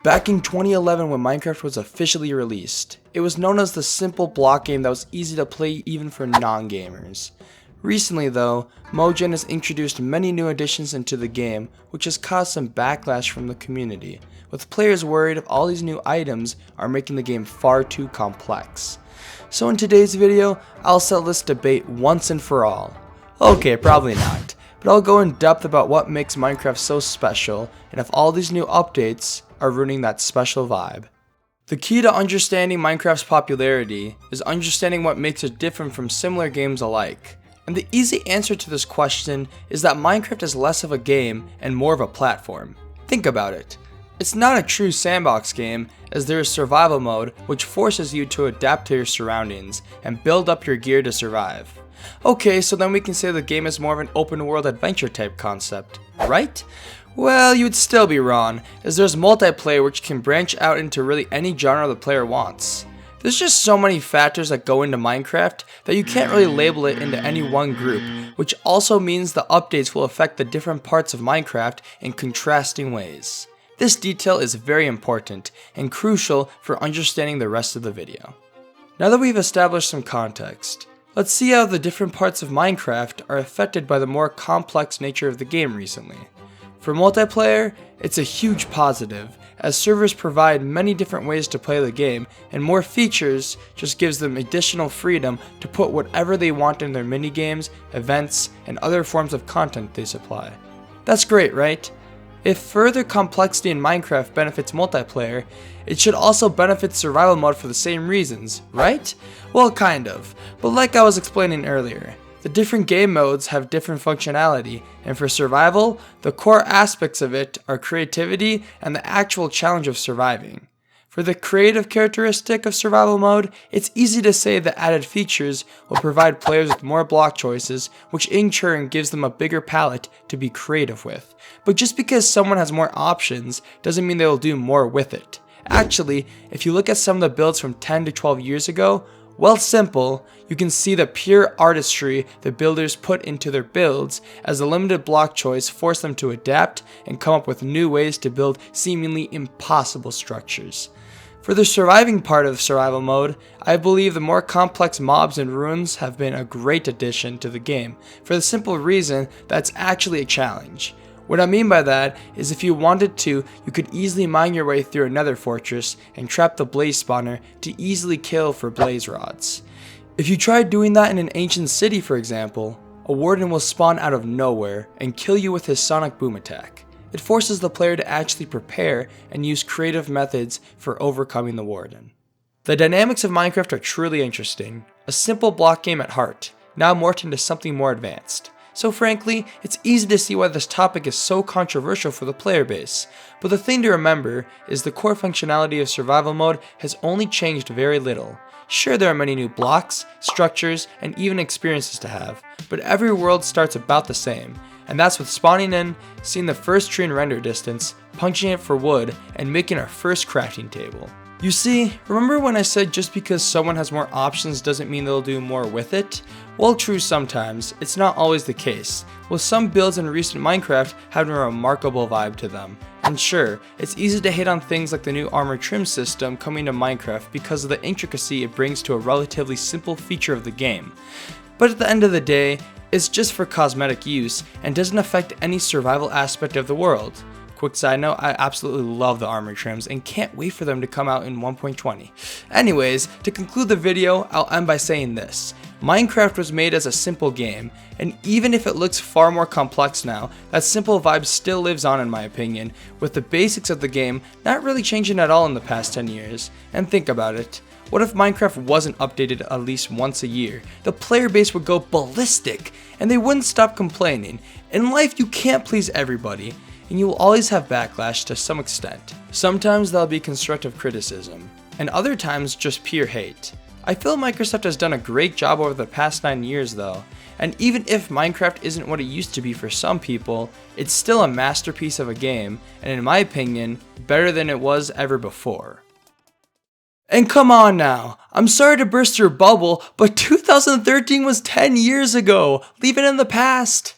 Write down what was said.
Back in 2011 when Minecraft was officially released, it was known as the simple block game that was easy to play even for non-gamers. Recently though, Mojang has introduced many new additions into the game, which has caused some backlash from the community, with players worried if all these new items are making the game far too complex. So in today's video, I'll settle this debate once and for all. Okay, probably not, but I'll go in depth about what makes Minecraft so special, and if all these new updates are ruining that special vibe. The key to understanding Minecraft's popularity is understanding what makes it different from similar games alike. And the easy answer to this question is that Minecraft is less of a game and more of a platform. Think about it. It's not a true sandbox game, as there is survival mode, which forces you to adapt to your surroundings and build up your gear to survive. Okay, so then we can say the game is more of an open world adventure type concept, right? Well, you would still be wrong, as there's multiplayer which can branch out into really any genre the player wants. There's just so many factors that go into Minecraft that you can't really label it into any one group, which also means the updates will affect the different parts of Minecraft in contrasting ways. This detail is very important and crucial for understanding the rest of the video. Now that we've established some context, let's see how the different parts of Minecraft are affected by the more complex nature of the game recently. For multiplayer, it's a huge positive, as servers provide many different ways to play the game, and more features just gives them additional freedom to put whatever they want in their minigames, events, and other forms of content they supply. That's great, right? If further complexity in Minecraft benefits multiplayer, it should also benefit survival mode for the same reasons, right? Well, kind of, but like I was explaining earlier, the different game modes have different functionality, and for survival, the core aspects of it are creativity and the actual challenge of surviving. For the creative characteristic of survival mode, it's easy to say that added features will provide players with more block choices, which in turn gives them a bigger palette to be creative with. But just because someone has more options doesn't mean they will do more with it. Actually, if you look at some of the builds from 10 to 12 years ago, well, simple, you can see the pure artistry the builders put into their builds, as the limited block choice forced them to adapt and come up with new ways to build seemingly impossible structures. For the surviving part of survival mode, I believe the more complex mobs and ruins have been a great addition to the game, for the simple reason that it's actually a challenge. What I mean by that is if you wanted to, you could easily mine your way through another fortress and trap the blaze spawner to easily kill for blaze rods. If you tried doing that in an ancient city, for example, a warden will spawn out of nowhere and kill you with his sonic boom attack. It forces the player to actually prepare and use creative methods for overcoming the warden. The dynamics of Minecraft are truly interesting, a simple block game at heart, now morphed into something more advanced. So frankly, it's easy to see why this topic is so controversial for the player base, but the thing to remember is the core functionality of survival mode has only changed very little. Sure, there are many new blocks, structures, and even experiences to have, but every world starts about the same, and that's with spawning in, seeing the first tree in render distance, punching it for wood, and making our first crafting table. You see, remember when I said just because someone has more options doesn't mean they'll do more with it? Well, true sometimes, it's not always the case, with some builds in recent Minecraft having a remarkable vibe to them. And sure, it's easy to hate on things like the new armor trim system coming to Minecraft because of the intricacy it brings to a relatively simple feature of the game. But at the end of the day, it's just for cosmetic use and doesn't affect any survival aspect of the world. Quick side note, I absolutely love the armor trims and can't wait for them to come out in 1.20. Anyways, to conclude the video, I'll end by saying this. Minecraft was made as a simple game, and even if it looks far more complex now, that simple vibe still lives on in my opinion, with the basics of the game not really changing at all in the past 10 years. And think about it. What if Minecraft wasn't updated at least once a year? The player base would go ballistic, and they wouldn't stop complaining. In life, you can't please everybody, and you will always have backlash to some extent. Sometimes there'll be constructive criticism, and other times just pure hate. I feel Microsoft has done a great job over the past 9 years though, and even if Minecraft isn't what it used to be for some people, it's still a masterpiece of a game, and in my opinion, better than it was ever before. And come on now, I'm sorry to burst your bubble, but 2013 was 10 years ago, leave it in the past.